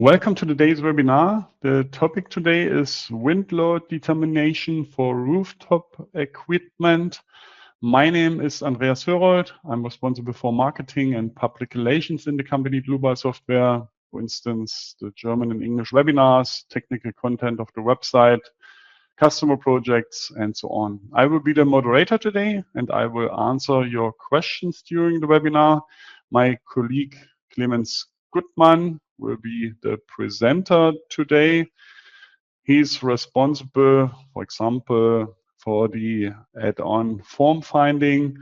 Welcome to today's webinar. The topic today is wind load determination for rooftop equipment. My name is Andreas Hörold. I'm responsible for marketing and public relations in the company Dlubal Software. For instance, the German and English webinars, technical content of the website, customer projects, and so on. I will be the moderator today, and I will answer your questions during the webinar. My colleague Clemens Gutmann will be the presenter today. He's responsible, for example, for the add-on form finding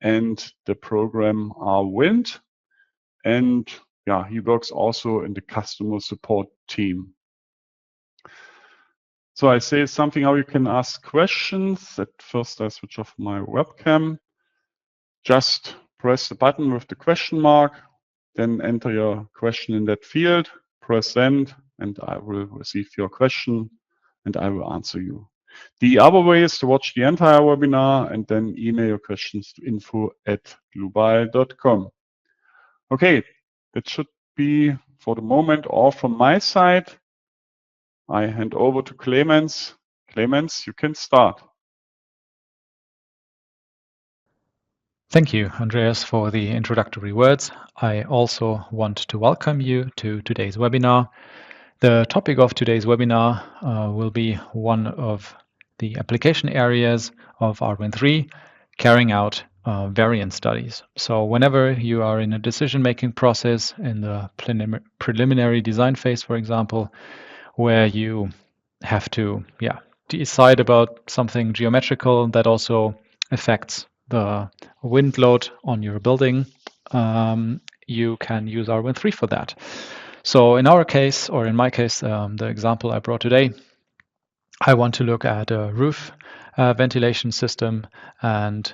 and the program Wind. And yeah, he works also in the customer support team. So I say something how you can ask questions. At first I switch off my webcam. Just press the button with the question mark, then enter your question in that field, press send, and I will receive your question and I will answer you. The other way is to watch the entire webinar and then email your questions to info@dlubal.com. Okay, that should be for the moment all from my side. I hand over to Clemens. Clemens, you can start. Thank you, Andreas, for the introductory words. I also want to welcome you to today's webinar. The topic of today's webinar will be one of the application areas of Wind3, carrying out variant studies. So whenever you are in a decision-making process in the preliminary design phase, for example, where you have to decide about something geometrical that also affects the wind load on your building, you can use Wind3 for that. So in our case, or in my case, the example I brought today, I want to look at a roof ventilation system and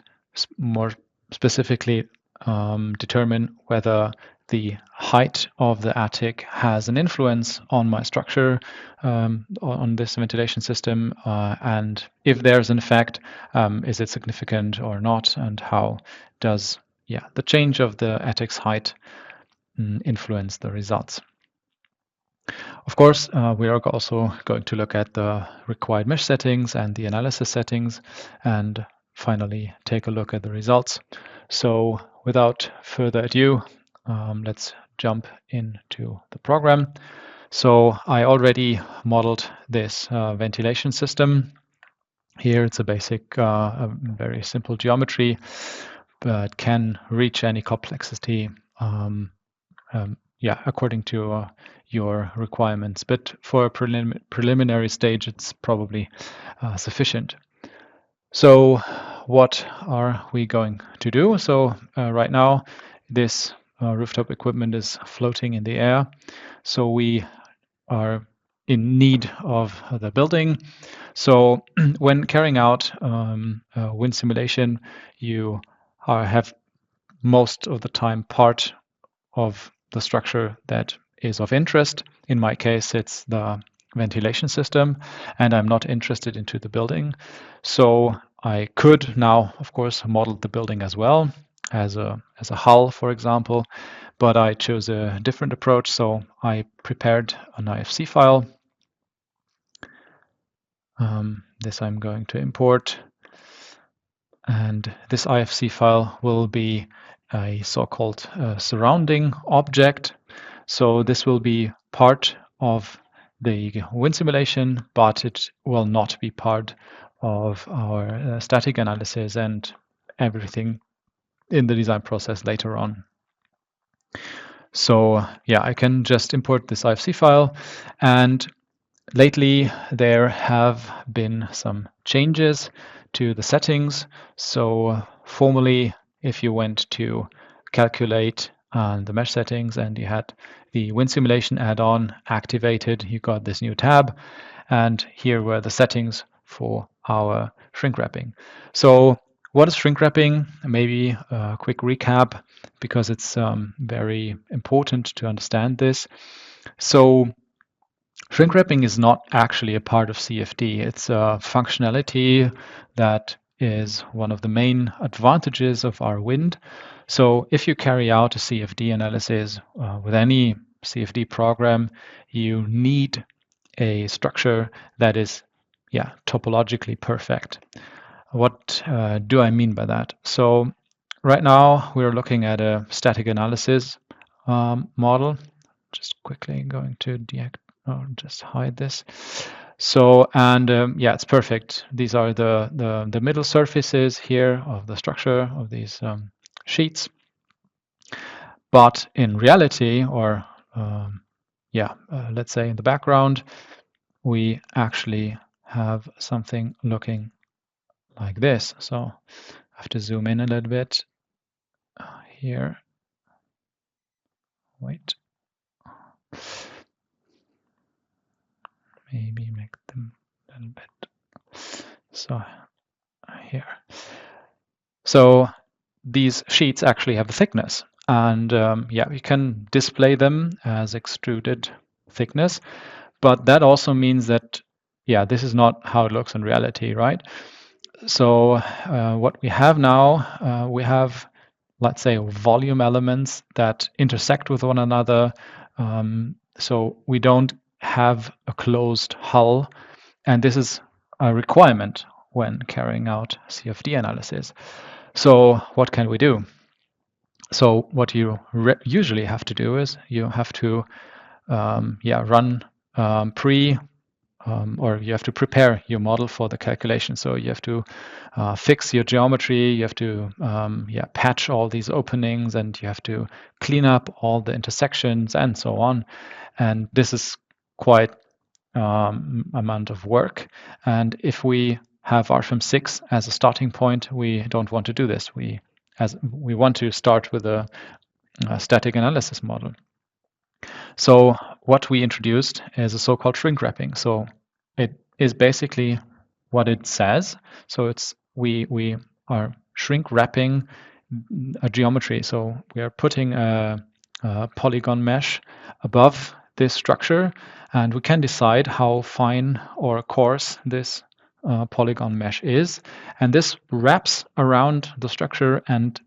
more specifically determine whether the height of the attic has an influence on my structure, on this ventilation system, and if there's an effect, is it significant or not, and how does the change of the attic's height influence the results. Of course, we are also going to look at the required mesh settings and the analysis settings, and finally take a look at the results. So without further ado, let's jump into the program. So I already modeled this ventilation system. Here it's a basic, a very simple geometry, but can reach any complexity according to your requirements. But for a preliminary stage, it's probably sufficient. So what are we going to do? So right now, this rooftop equipment is floating in the air. So we are in need of the building. So when carrying out a wind simulation, you have most of the time part of the structure that is of interest. In my case, it's the ventilation system, and I'm not interested into the building. So I could now, of course, model the building as well as a hull, for example, but I chose a different approach. So I prepared an IFC file. This I'm going to import, and this IFC file will be a so-called surrounding object. So this will be part of the wind simulation, but it will not be part of our static analysis and everything in the design process later on. So I can just import this IFC file, and lately there have been some changes to the settings. So formerly, if you went to calculate the mesh settings and you had the wind simulation add-on activated, you got this new tab, and here were the settings for our shrink wrapping. So what is shrink wrapping? Maybe a quick recap, because it's very important to understand this. So shrink wrapping is not actually a part of CFD. It's a functionality that is one of the main advantages of our wind. So if you carry out a CFD analysis with any CFD program, you need a structure that is, topologically perfect. What do I mean by that? So right now we're looking at a static analysis model. Just quickly going to just hide this. So, and it's perfect. These are the middle surfaces here of the structure of these sheets. But in reality, or let's say in the background, we actually have something looking like this. So I have to zoom in a little bit here. Wait. Maybe make them a little bit. So here. So these sheets actually have a thickness, and we can display them as extruded thickness, but that also means that this is not how it looks in reality, right? So what we have now, we have, let's say, volume elements that intersect with one another. So we don't have a closed hull, and this is a requirement when carrying out CFD analysis. So what can we do? So what you usually have to do is you have to run or you have to prepare your model for the calculation. So you have to fix your geometry, you have to patch all these openings, and you have to clean up all the intersections and so on. And this is quite amount of work. And if we have RFM 6 as a starting point, we don't want to do this. We want to start with a static analysis model. So what we introduced is a so-called shrink wrapping. So it is basically what it says. So it's we are shrink wrapping a geometry. So we are putting a polygon mesh above this structure, and we can decide how fine or coarse this polygon mesh is. And this wraps around the structure and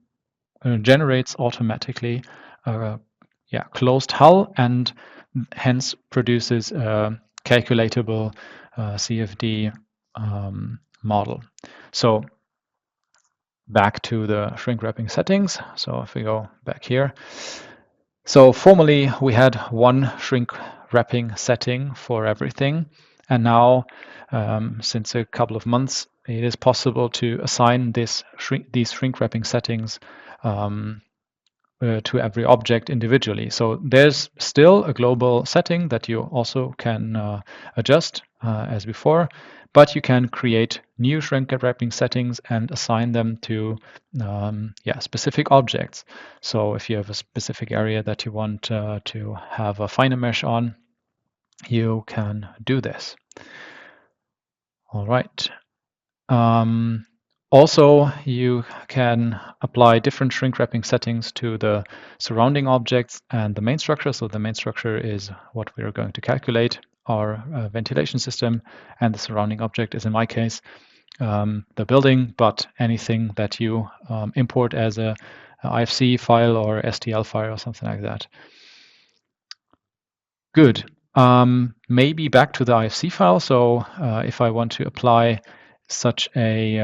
generates automatically a closed hull, and hence produces a calculatable CFD model. So back to the shrink wrapping settings. So if we go back here, so formerly we had one shrink wrapping setting for everything, and now since a couple of months it is possible to assign these shrink wrapping settings to every object individually. So there's still a global setting that you also can adjust as before, but you can create new shrink wrapping settings and assign them to specific objects. So if you have a specific area that you want to have a finer mesh on, you can do this. All right. Also, you can apply different shrink wrapping settings to the surrounding objects and the main structure. So the main structure is what we are going to calculate, our ventilation system, and the surrounding object is, in my case, the building, but anything that you import as a IFC file or STL file or something like that. Good. Maybe back to the IFC file. So if I want to apply such a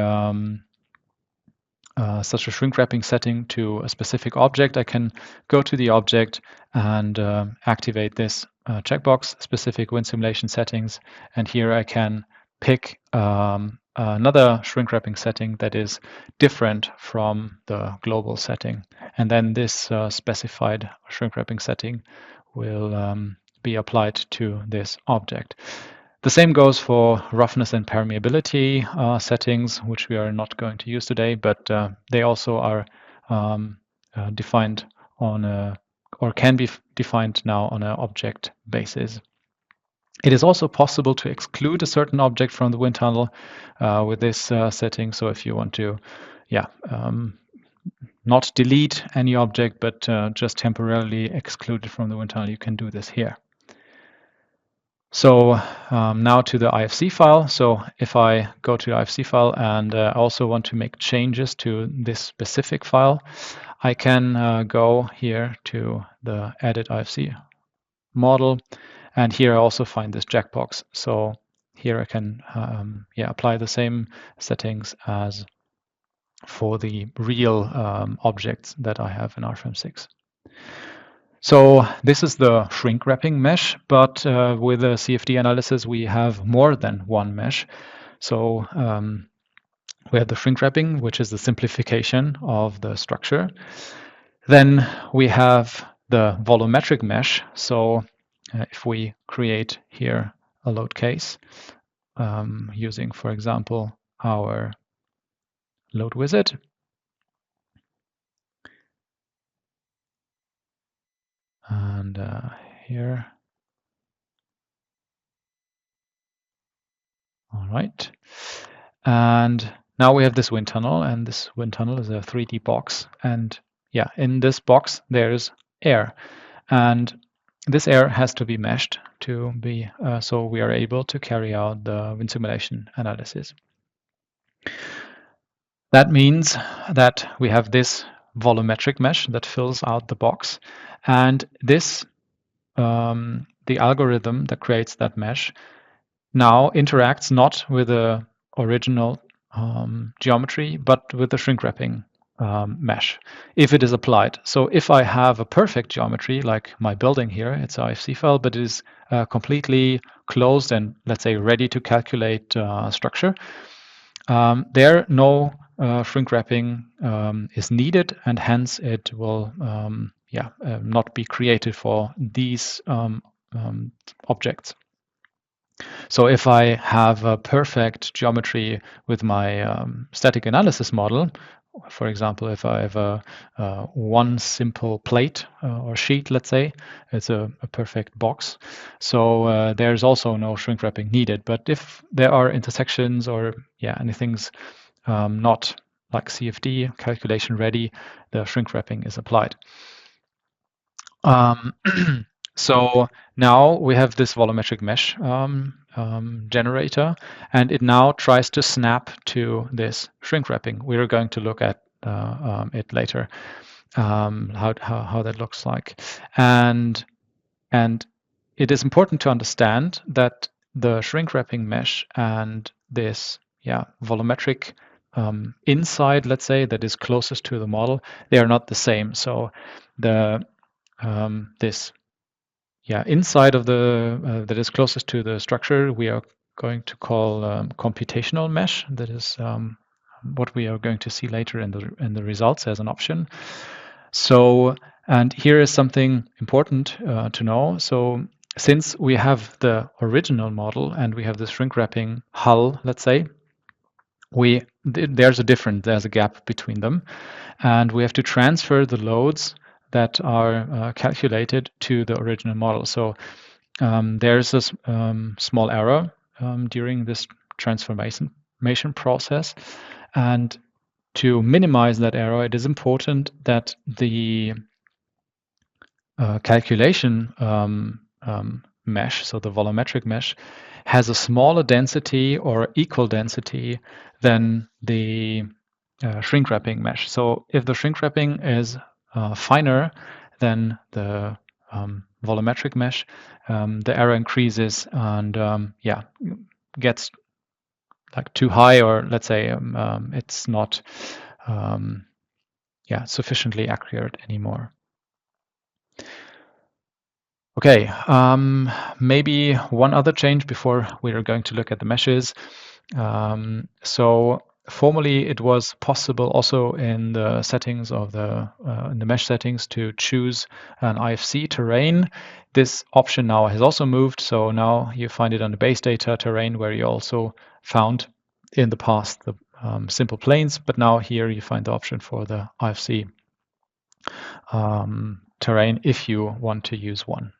shrink wrapping setting to a specific object, I can go to the object and activate this checkbox, specific wind simulation settings, and here I can pick another shrink wrapping setting that is different from the global setting, and then this specified shrink wrapping setting will be applied to this object. The same goes for roughness and permeability settings, which we are not going to use today, but they also are defined on or can be defined now on an object basis. It is also possible to exclude a certain object from the wind tunnel with this setting. So if you want to, not delete any object, but just temporarily exclude it from the wind tunnel, you can do this here. So now to the IFC file. So if I go to the IFC file and I also want to make changes to this specific file, I can go here to the Edit IFC model. And here I also find this checkbox. So here I can apply the same settings as for the real objects that I have in RFM6. So this is the shrink wrapping mesh, but with a CFD analysis, we have more than one mesh. So we have the shrink wrapping, which is the simplification of the structure. Then we have the volumetric mesh. So if we create here a load case using, for example, our load wizard, and here, all right. And now we have this wind tunnel, and this wind tunnel is a 3D box. And yeah, in this box, there's air. And this air has to be meshed to be so we are able to carry out the wind simulation analysis. That means that we have this volumetric mesh that fills out the box. And this, the algorithm that creates that mesh, now interacts not with the original geometry, but with the shrink wrapping mesh, if it is applied. So if I have a perfect geometry, like my building here, it's an IFC file, but it is completely closed and, let's say, ready to calculate structure, there no shrink wrapping is needed, and hence it will not be created for these objects. So if I have a perfect geometry with my static analysis model, for example, if I have one simple plate or sheet, let's say, it's a perfect box. So there's also no shrink wrapping needed. But if there are intersections or anything's not like CFD calculation ready, the shrink wrapping is applied. So now we have this volumetric mesh generator, and it now tries to snap to this shrink wrapping. We are going to look at it later, how that looks like. And it is important to understand that the shrink wrapping mesh and this volumetric inside, let's say, that is closest to the model, they are not the same. So the this inside of the that is closest to the structure, we are going to call computational mesh. That is what we are going to see later in the results as an option. So, and here is something important to know. So since we have the original model and we have the shrink wrapping hull, let's say, there's a gap between them, and we have to transfer the loads that are calculated to the original model. So there's a small error during this transformation process. And to minimize that error, it is important that the calculation mesh, so the volumetric mesh, has a smaller density or equal density than the shrink wrapping mesh. So if the shrink wrapping is finer than the volumetric mesh, the error increases and gets like too high, or let's say it's not sufficiently accurate anymore. Okay, maybe one other change before we are going to look at the meshes. So formerly, it was possible also in the settings of in the mesh settings to choose an IFC terrain. This option now has also moved. So now you find it on the base data terrain, where you also found in the past the simple planes, but now here you find the option for the IFC terrain if you want to use one.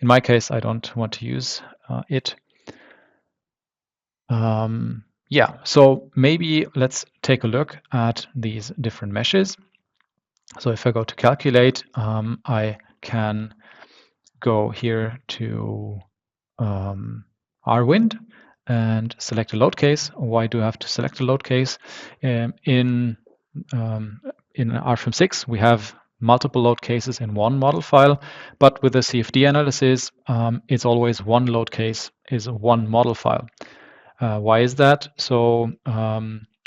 In my case, I don't want to use it. So maybe let's take a look at these different meshes. So if I go to calculate, I can go here to rwind and select a load case. Why do I have to select a load case? In RFM6, we have multiple load cases in one model file, but with the CFD analysis, it's always one load case is one model file. Why is that? So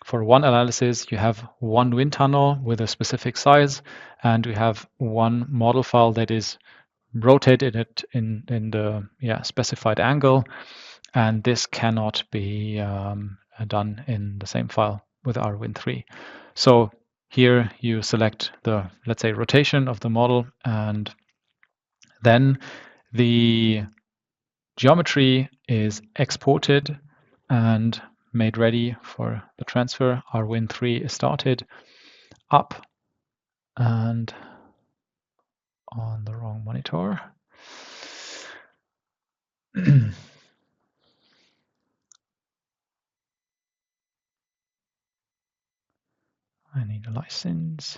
for one analysis, you have one wind tunnel with a specific size, and we have one model file that is rotated it in the specified angle, and this cannot be done in the same file with rWin3. So here you select the, let's say, rotation of the model, and then the geometry is exported and made ready for the transfer. rWin3 is started up and on the wrong monitor. I need a license.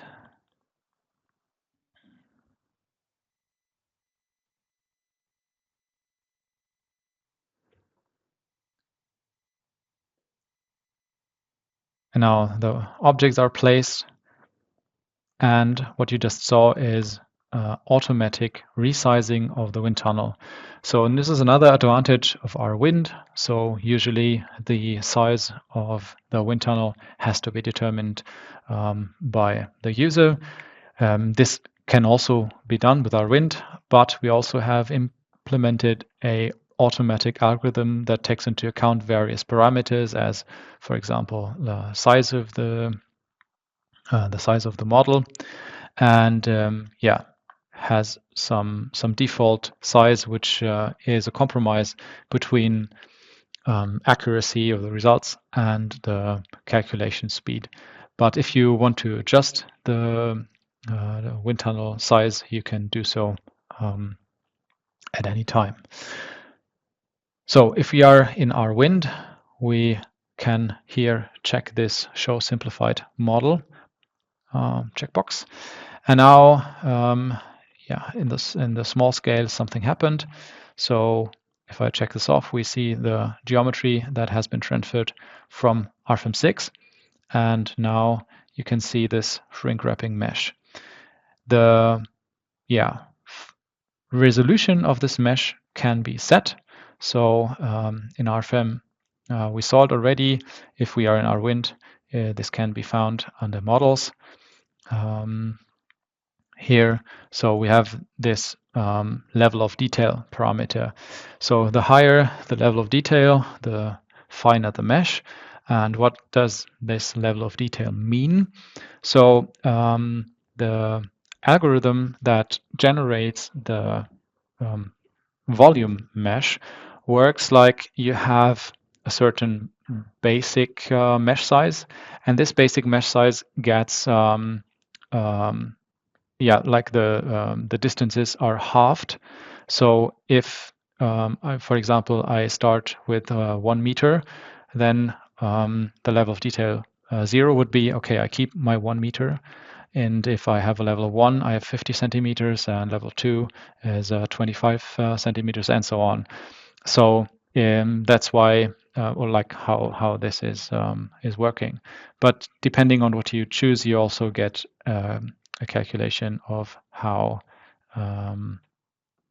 And now the objects are placed, and what you just saw is automatic resizing of the wind tunnel. So and this is another advantage of rWind. So usually the size of the wind tunnel has to be determined by the user. This can also be done with rWind, but we also have implemented a automatic algorithm that takes into account various parameters, as for example the size of the model, and has some default size, which is a compromise between accuracy of the results and the calculation speed. But if you want to adjust the wind tunnel size, you can do so at any time. So if we are in rWind, we can here check this Show Simplified Model checkbox. And now, in the small scale, something happened. So if I check this off, we see the geometry that has been transferred from rFEM6, and now you can see this shrink wrapping mesh. The resolution of this mesh can be set. So in rFEM, we saw it already. If we are in rWind, this can be found under models here. So we have this level of detail parameter. So the higher the level of detail, the finer the mesh. And what does this level of detail mean? So the algorithm that generates the volume mesh works like you have a certain basic mesh size, and this basic mesh size gets like the distances are halved. So if for example I start with 1 meter, then the level of detail 0 would be okay, I keep my 1 meter. And if I have a level of 1, I have 50 centimeters, and level 2 is 25 centimeters, and so on. So that's why, or like how this is working. But depending on what you choose, you also get a calculation of how,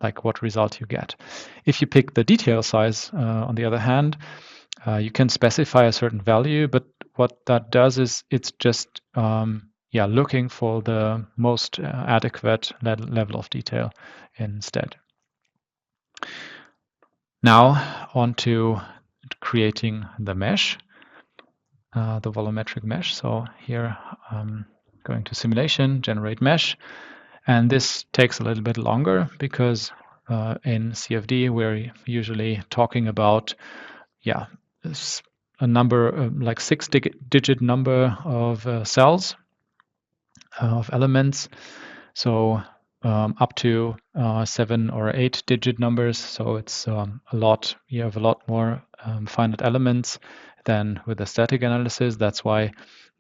like what result you get. If you pick the detail size, on the other hand, you can specify a certain value, but what that does is it's just looking for the most adequate level of detail instead. Now on to creating the mesh, the volumetric mesh. So here I'm going to simulation, generate mesh, and this takes a little bit longer because in CFD we're usually talking about a number like 6-digit number of cells, of elements, so up to 7 or 8-digit numbers. So it's a lot. You have a lot more finite elements than with the static analysis. That's why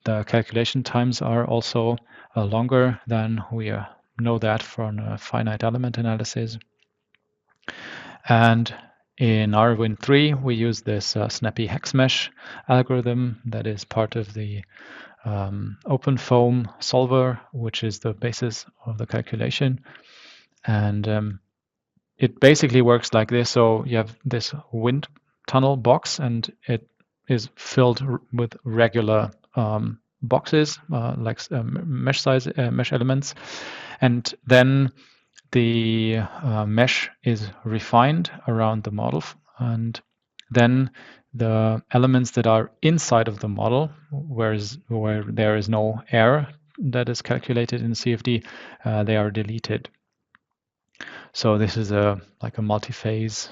the calculation times are also longer than we know that from a finite element analysis. And in our Win3, we use this snappy hex mesh algorithm that is part of the OpenFOAM solver, which is the basis of the calculation. And it basically works like this. So you have this wind tunnel box, and it is filled with regular boxes, like mesh elements. And then the mesh is refined around the model, and then the elements that are inside of the model, where there is no air that is calculated in CFD, they are deleted. So this is like a multi-phase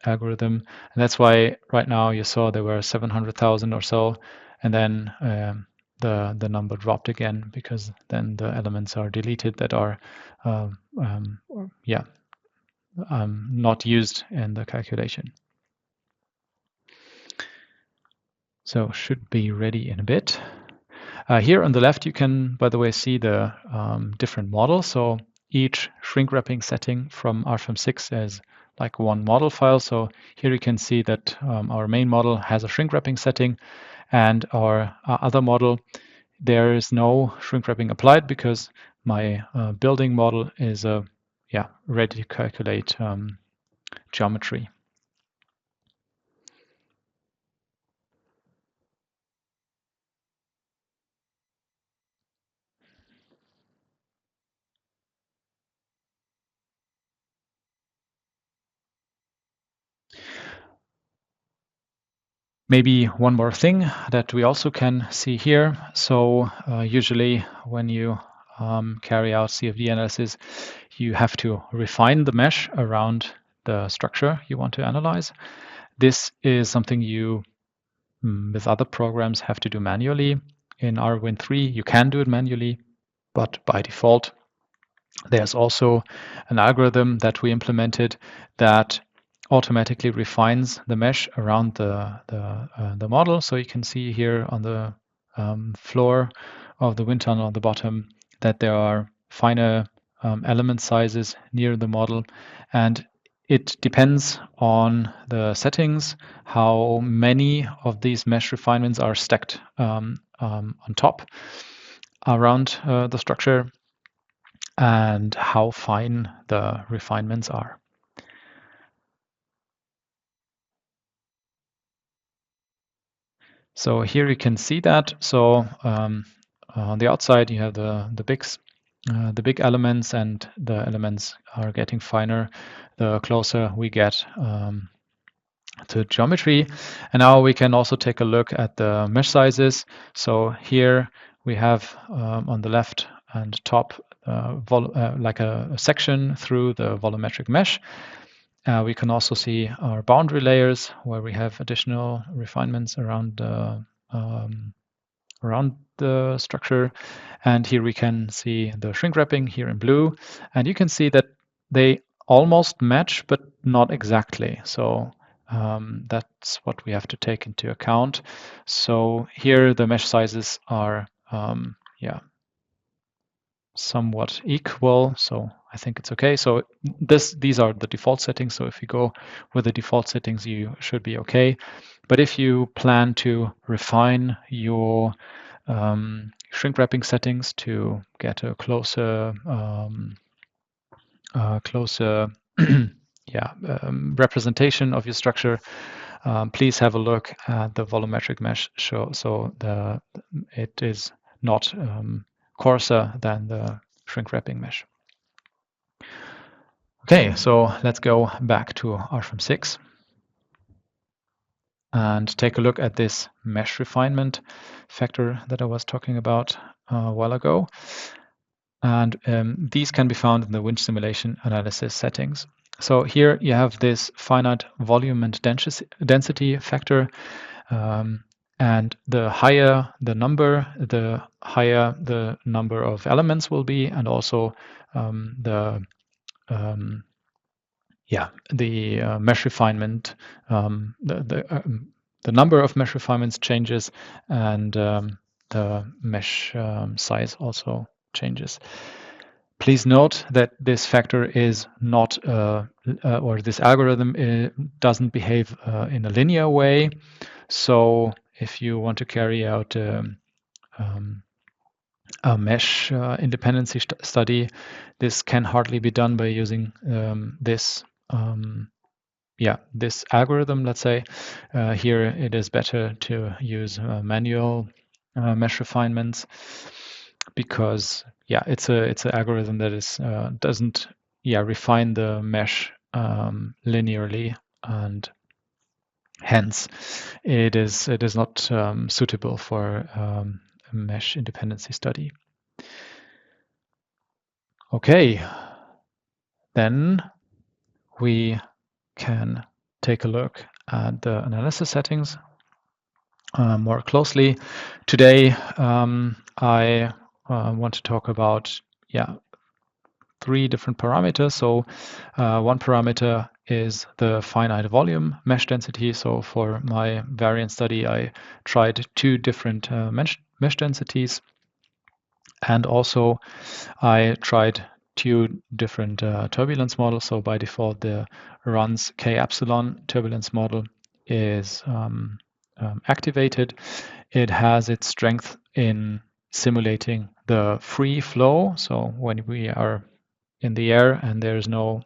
algorithm, and that's why right now you saw there were 700,000 or so, and then the number dropped again, because then the elements are deleted that are not used in the calculation. So should be ready in a bit. Here on the left, you can, by the way, see the different models. So each shrink wrapping setting from RFM6 is like one model file. So here you can see that our main model has a shrink wrapping setting, and our other model, there is no shrink wrapping applied because my building model is ready to calculate geometry. Maybe one more thing that we also can see here. So usually when you carry out CFD analysis, you have to refine the mesh around the structure you want to analyze. This is something you, with other programs, have to do manually. In our Win3, you can do it manually, but by default, there's also an algorithm that we implemented that automatically refines the mesh around the model. So you can see here on the floor of the wind tunnel on the bottom that there are finer element sizes near the model, and it depends on the settings how many of these mesh refinements are stacked on top around the structure, and how fine the refinements are. So here you can see that. So on the outside you have the big elements, and the elements are getting finer the closer we get to geometry. And now we can also take a look at the mesh sizes. So here we have on the left and top like a section through the volumetric mesh. We can also see our boundary layers where we have additional refinements around the structure. And here we can see the shrink wrapping here in blue. And you can see that they almost match, but not exactly. So that's what we have to take into account. So here the mesh sizes are somewhat equal, so I think it's okay. So these are the default settings. So if you go with the default settings, you should be okay. But if you plan to refine your shrink wrapping settings to get a closer representation of your structure, please have a look at the volumetric mesh so it is not coarser than the shrink wrapping mesh. Okay, so let's go back to RFM6 and take a look at this mesh refinement factor that I was talking about a while ago. And these can be found in the wind simulation analysis settings. So here you have this finite volume and density factor. And the higher the number, the higher the number of elements will be, and also the mesh refinement, the number of mesh refinements changes, and the mesh size also changes. Please note that this factor is not, or this algorithm doesn't behave in a linear way. So if you want to carry out a mesh independency study, this can hardly be done by using this algorithm, let's say. Here it is better to use manual mesh refinements, because it's an algorithm that is doesn't refine the mesh linearly, and hence it is not suitable for a mesh independency study. Okay, then we can take a look at the analysis settings more closely. Today I want to talk about three different parameters. So one parameter is the finite volume mesh density. So for my variant study, I tried two different mesh densities, and also I tried two different turbulence models. So by default, the runs K epsilon turbulence model is activated. It has its strength in simulating the free flow. So when we are in the air and there's no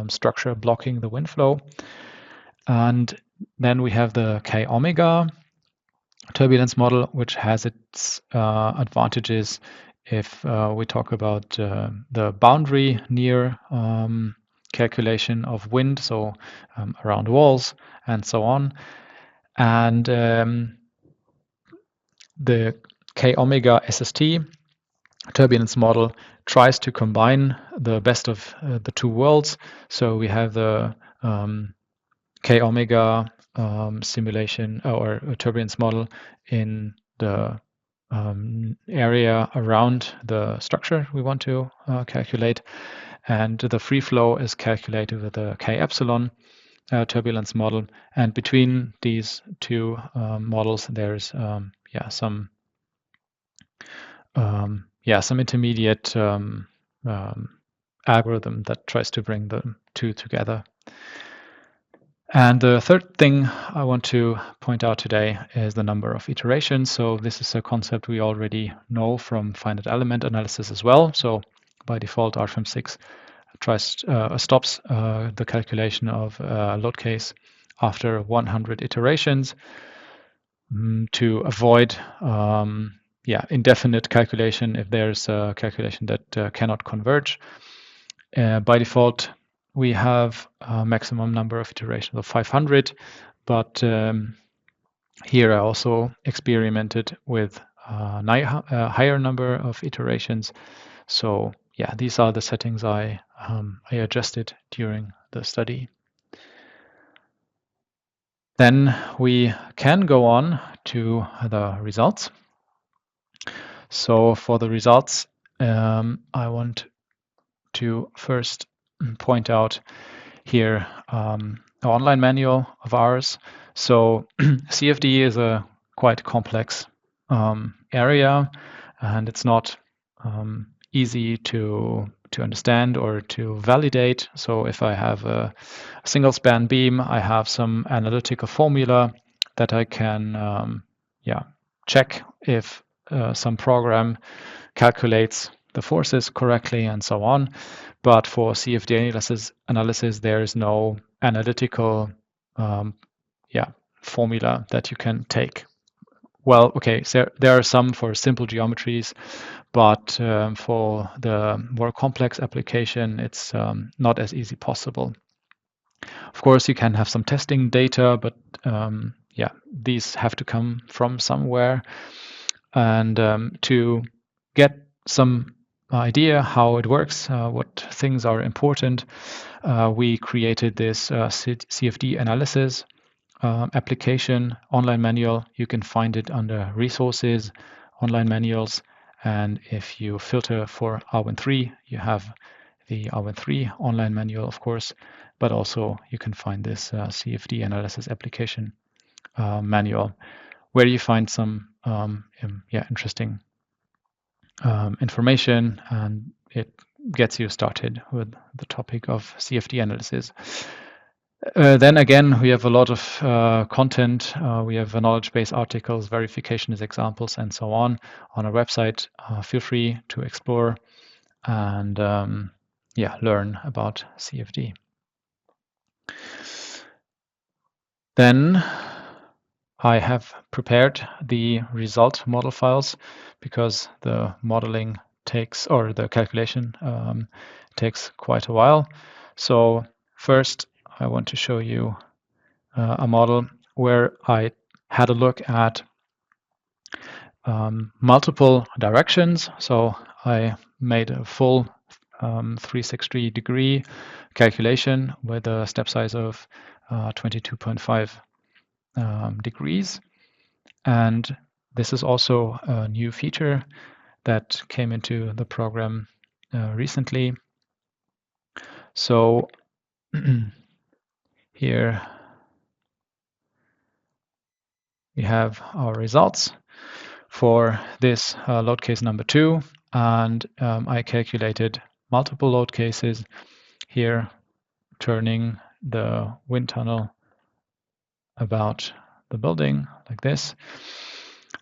structure blocking the wind flow. And then we have the K omega turbulence model, which has its advantages if we talk about the boundary near calculation of wind, so around walls and so on. And the K omega SST turbulence model tries to combine the best of the two worlds. So we have the K omega simulation or turbulence model in the area around the structure we want to calculate, and the free flow is calculated with the K epsilon turbulence model. And between these two models, there's some intermediate algorithm that tries to bring the two together. And the third thing I want to point out today is the number of iterations. So this is a concept we already know from finite element analysis as well. So by default, RFM6 stops the calculation of load case after 100 iterations to avoid indefinite calculation if there's a calculation that cannot converge. By default, we have a maximum number of iterations of 500, but here I also experimented with a higher number of iterations. So these are the settings I adjusted during the study. Then we can go on to the results. So for the results, I want to first point out here an online manual of ours. So CFD is a quite complex area, and it's not easy to understand or to validate. So if I have a single span beam, I have some analytical formula that I can check if some program calculates the forces correctly and so on. But for CFD analysis, there is no analytical formula that you can take. Well, okay, so there are some for simple geometries, but for the more complex application, it's not as easy possible. Of course, you can have some testing data, but these have to come from somewhere. And to get some idea how it works, what things are important, we created this CFD analysis application online manual. You can find it under resources, online manuals, and if you filter for R13, you have the R13 online manual, of course, but also you can find this CFD analysis application manual, where you find some interesting information, and it gets you started with the topic of CFD analysis. Then again, we have a lot of content. We have knowledge base articles, verification as examples, and so on our website. Feel free to explore and learn about CFD. Then I have prepared the result model files because the modeling takes, or the calculation takes quite a while. So first, I want to show you a model where I had a look at multiple directions. So I made a full 360-degree calculation with a step size of 22.5 degrees. And this is also a new feature that came into the program recently. So here we have our results for this load case number 2, and I calculated multiple load cases here, turning the wind tunnel about the building like this.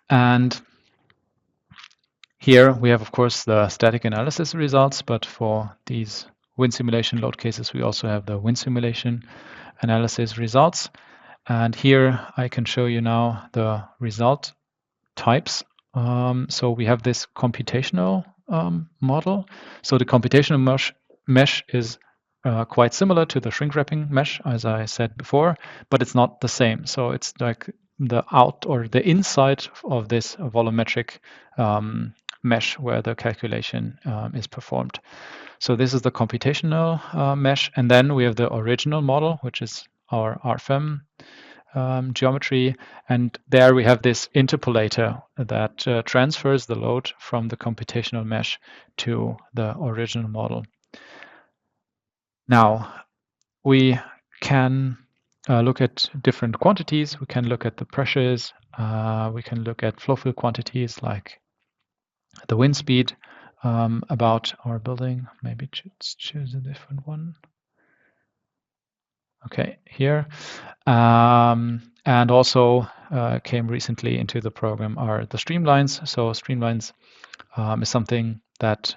And here we have, of course, the static analysis results, but for these wind simulation load cases, we also have the wind simulation analysis results. And here I can show you now the result types. So we have this computational model. So the computational mesh is quite similar to the shrink wrapping mesh, as I said before, but it's not the same. So it's like the out or the inside of this volumetric mesh where the calculation is performed. So this is the computational mesh, and then we have the original model, which is our RFEM geometry, and there we have this interpolator that transfers the load from the computational mesh to the original model. Now we can look at different quantities. We can look at the pressures. We can look at flow field quantities like the wind speed about our building. Maybe choose a different one. Okay, here. And also came recently into the program are the streamlines. So streamlines is something that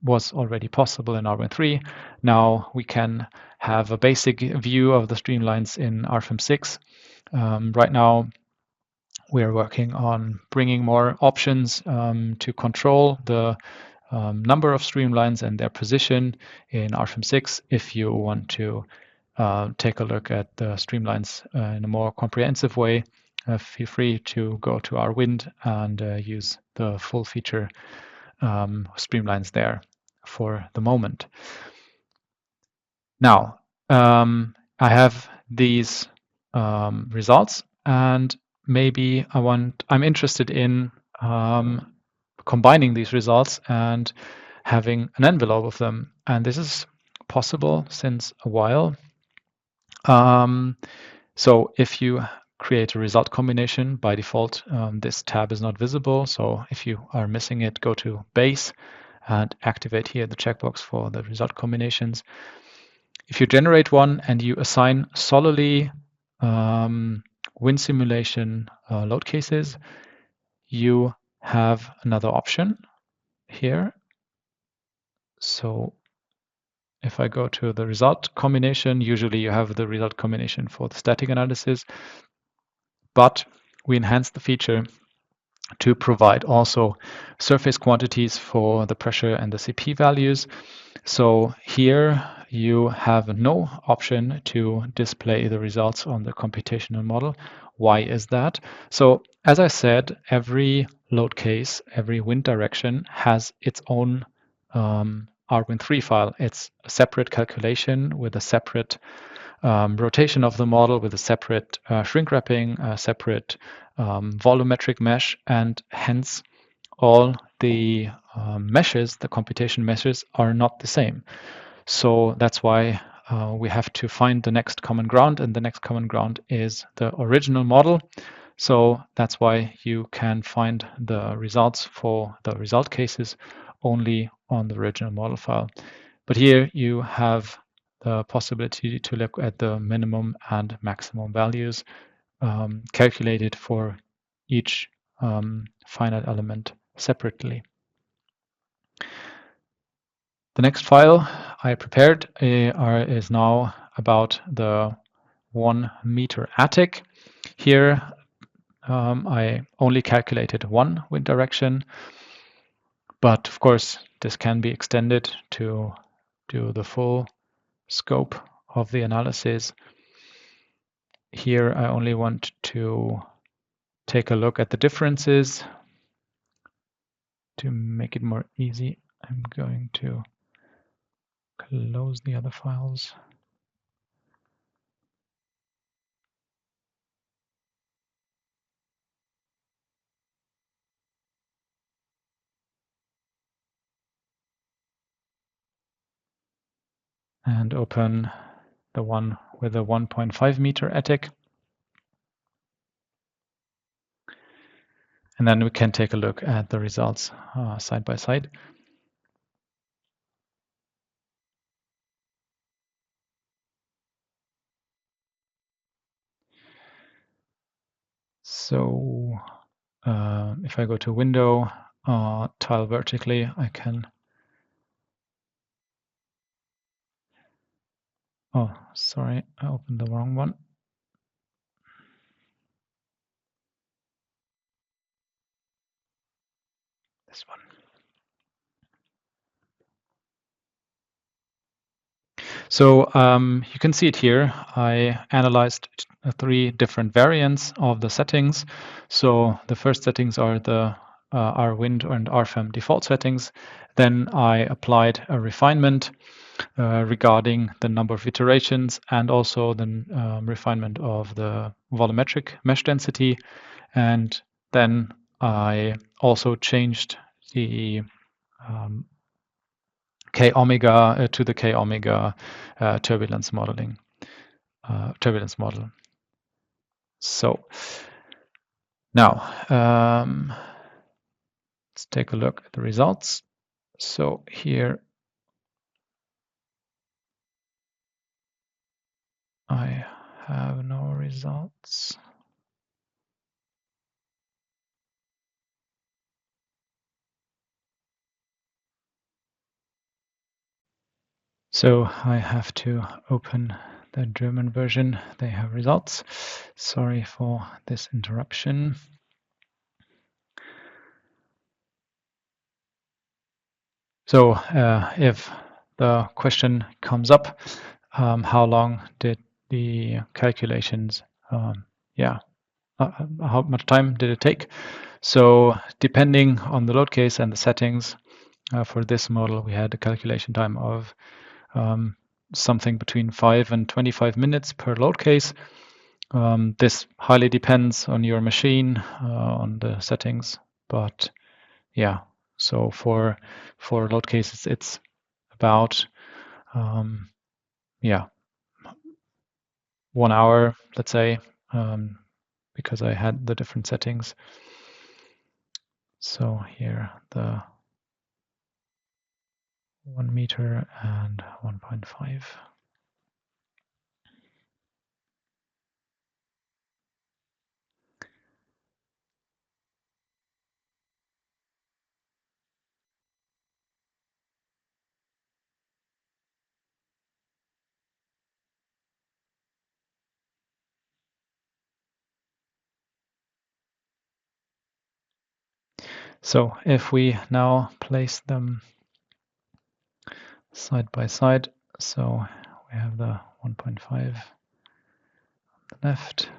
was already possible in R13. Now we can have a basic view of the streamlines in RFEM 6. Right now, we're working on bringing more options to control the number of streamlines and their position in RFEM 6. If you want to take a look at the streamlines in a more comprehensive way, feel free to go to our wind and use the full feature streamlines there for the moment. Now, I have these results, and maybe I'm interested in combining these results and having an envelope of them. And this is possible since a while. So if you create a result combination, by default, this tab is not visible. So if you are missing it, go to Base and activate here the checkbox for the result combinations. If you generate one and you assign solely wind simulation load cases, you have another option here. So if I go to the result combination, usually you have the result combination for the static analysis, but we enhance the feature to provide also surface quantities for the pressure and the CP values. So here you have no option to display the results on the computational model. Why is that? So as I said, every load case, every wind direction has its own R13 file. It's a separate calculation with a separate rotation of the model, with a separate shrink wrapping, a separate volumetric mesh, and hence all the meshes, the computation meshes, are not the same. So that's why we have to find the next common ground, and the next common ground is the original model. So that's why you can find the results for the result cases only on the original model file. But here you have the possibility to look at the minimum and maximum values calculated for each finite element separately. The next file I prepared is now about the 1 meter attic. Here I only calculated one wind direction, but of course this can be extended to do the full scope of the analysis. Here I only want to take a look at the differences. To make it more easy, I'm going to close the other files. And open the one with a 1.5 meter attic. And then we can take a look at the results side by side. So if I go to window, tile vertically, I can. Oh, sorry, I opened the wrong one. This one. So you can see it here. I analyzed 3 different variants of the settings. So the first settings are the R wind and RFEM default settings. Then I applied a refinement regarding the number of iterations and also the refinement of the volumetric mesh density. And then I also changed the K omega to the K omega turbulence modeling, turbulence model. So now let's take a look at the results. So here I have no results. So I have to open the German version. They have results. Sorry for this interruption. So if the question comes up, how long did the calculations, how much time did it take? So depending on the load case and the settings, for this model, we had a calculation time of something between 5 and 25 minutes per load case. This highly depends on your machine, on the settings, but yeah. So for load cases, it's about 1 hour, let's say, because I had the different settings. So here the 1 meter and 1.5. So if we now place them side by side, so we have the 1.5 on the left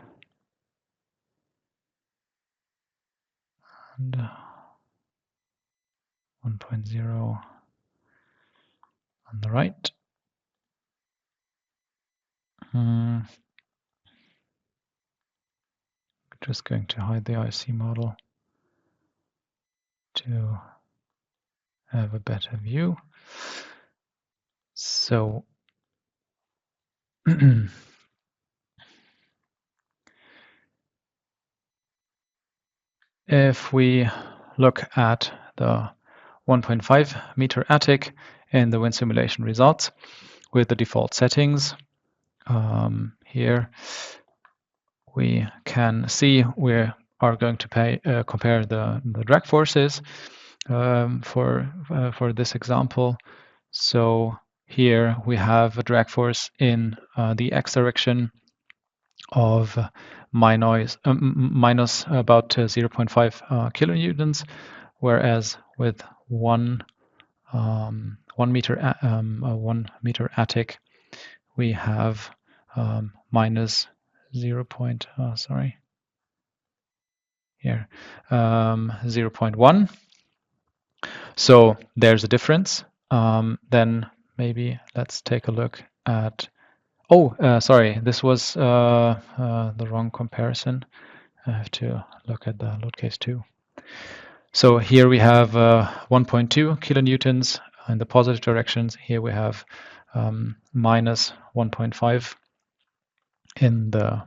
and 1.0 on the right. Just going to hide the IC model to have a better view. So if we look at the 1.5 meter attic in the wind simulation results with the default settings. Here we can see we are going to compare the drag forces for this example. So here we have a drag force in the x direction of minus about 0.5 kilonewtons, whereas with 1 meter attic we have minus 0.1. So there's a difference. Then maybe let's take a look at. Sorry, this was the wrong comparison. I have to look at the load case 2. So here we have 1.2 kilonewtons in the positive directions. Here we have minus 1.5 in the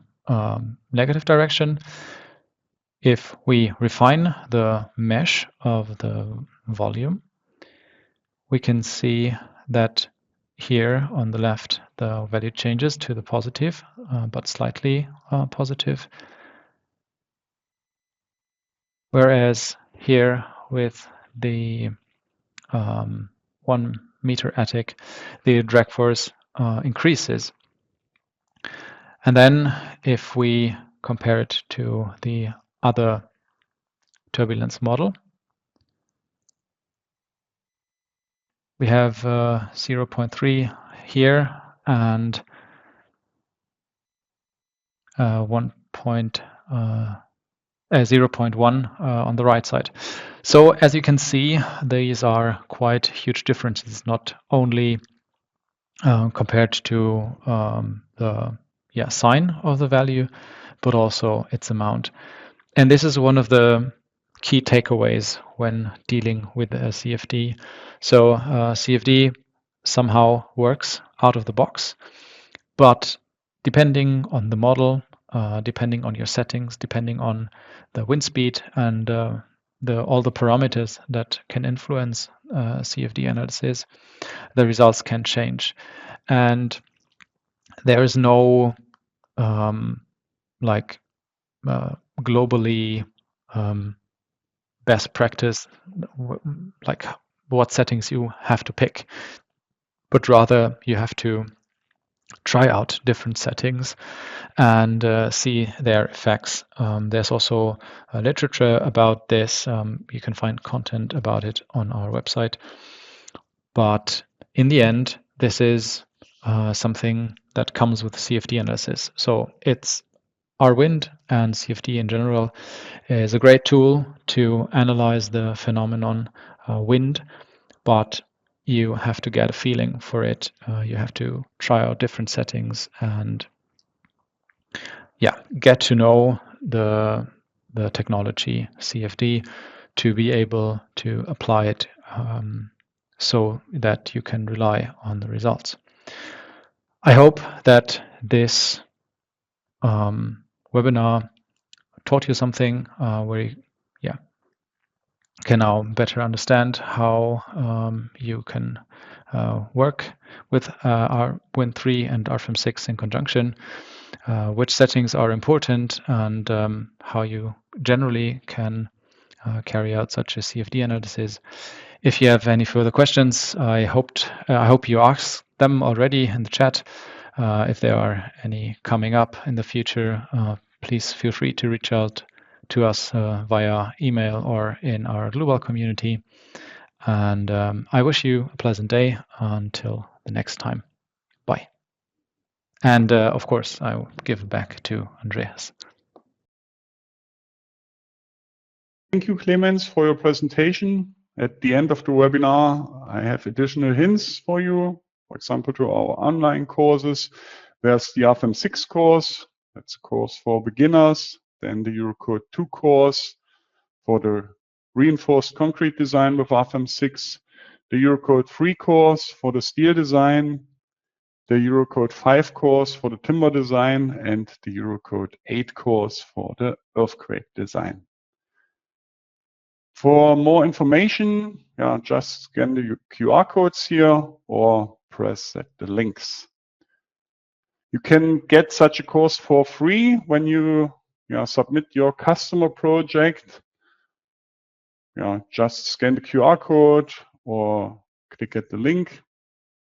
negative direction. If we refine the mesh of the volume, we can see that here on the left the value changes to the positive, but slightly positive. Whereas here with the 1 meter attic, the drag force increases. And then if we compare it to the other turbulence model, we have 0.3 here and 0.1 on the right side. So as you can see, these are quite huge differences, not only compared to the sign of the value, but also its amount. And this is one of the key takeaways when dealing with a CFD. So CFD somehow works out of the box, but depending on the model, depending on your settings, depending on the wind speed and all the parameters that can influence CFD analysis, the results can change. And there is no globally best practice, like what settings you have to pick, but rather you have to try out different settings and see their effects. There's also literature about this. You can find content about it on our website. But in the end, this is something that comes with CFD analysis. So it's our wind and CFD in general is a great tool to analyze the phenomenon wind, but you have to get a feeling for it. You have to try out different settings and get to know the technology CFD to be able to apply it so that you can rely on the results. I hope that this webinar taught you something where you can now better understand how you can work with our Win3 and RFM6 in conjunction, which settings are important, and how you generally can carry out such a CFD analysis. If you have any further questions, I hope you asked them already in the chat. If there are any coming up in the future, please feel free to reach out to us via email or in our Dlubal community. And I wish you a pleasant day until the next time. Bye. And of course, I will give it back to Andreas. Thank you, Clemens, for your presentation. At the end of the webinar, I have additional hints for you. For example, to our online courses, there's the RFM6 course. That's a course for beginners. Then the Eurocode 2 course for the reinforced concrete design with RFM6. The Eurocode 3 course for the steel design. The Eurocode 5 course for the timber design. And the Eurocode 8 course for the earthquake design. For more information, just scan the QR codes here or press the links. You can get such a course for free when you submit your customer project. Just scan the QR code or click at the link.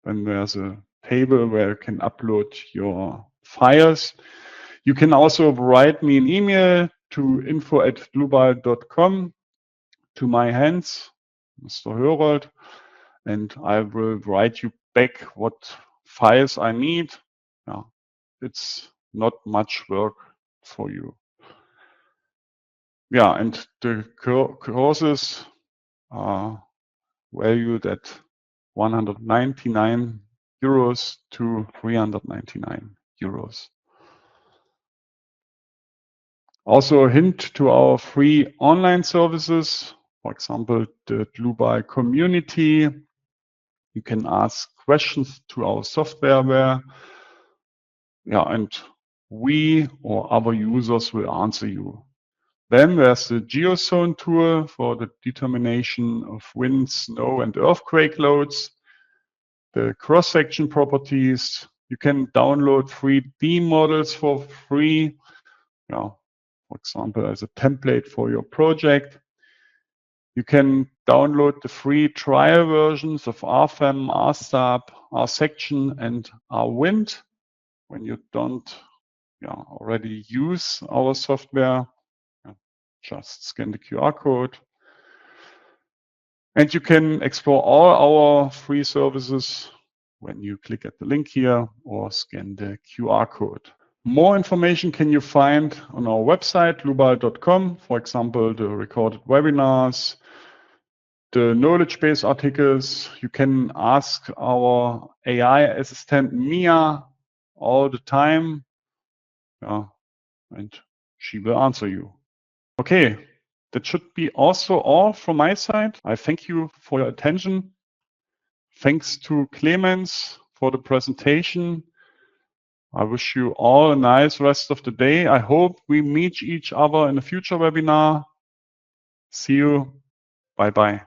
Then there's a table where you can upload your files. You can also write me an email to info@dlubal.com to my hands, Mr. Herold, and I will write you back what files I need. It's not much work for you. And the courses are valued at 199 euros to 399 euros. Also a hint to our free online services, for example, the Dlubal community. You can ask questions to our software and we or other users will answer you. Then there's the geozone tool for the determination of wind, snow, and earthquake loads. The cross-section properties. You can download 3D models for free. For example, as a template for your project. You can download the free trial versions of RFEM, RSTAB, RSection, and RWind when you don't already use our software. Just scan the QR code. And you can explore all our free services when you click at the link here or scan the QR code. More information can you find on our website, dlubal.com. For example, the recorded webinars, the knowledge base articles. You can ask our AI assistant, Mia, all the time. And she will answer you. Okay, that should be also all from my side. I thank you for your attention. Thanks to Clemens for the presentation. I wish you all a nice rest of the day. I hope we meet each other in a future webinar. See you. Bye-bye.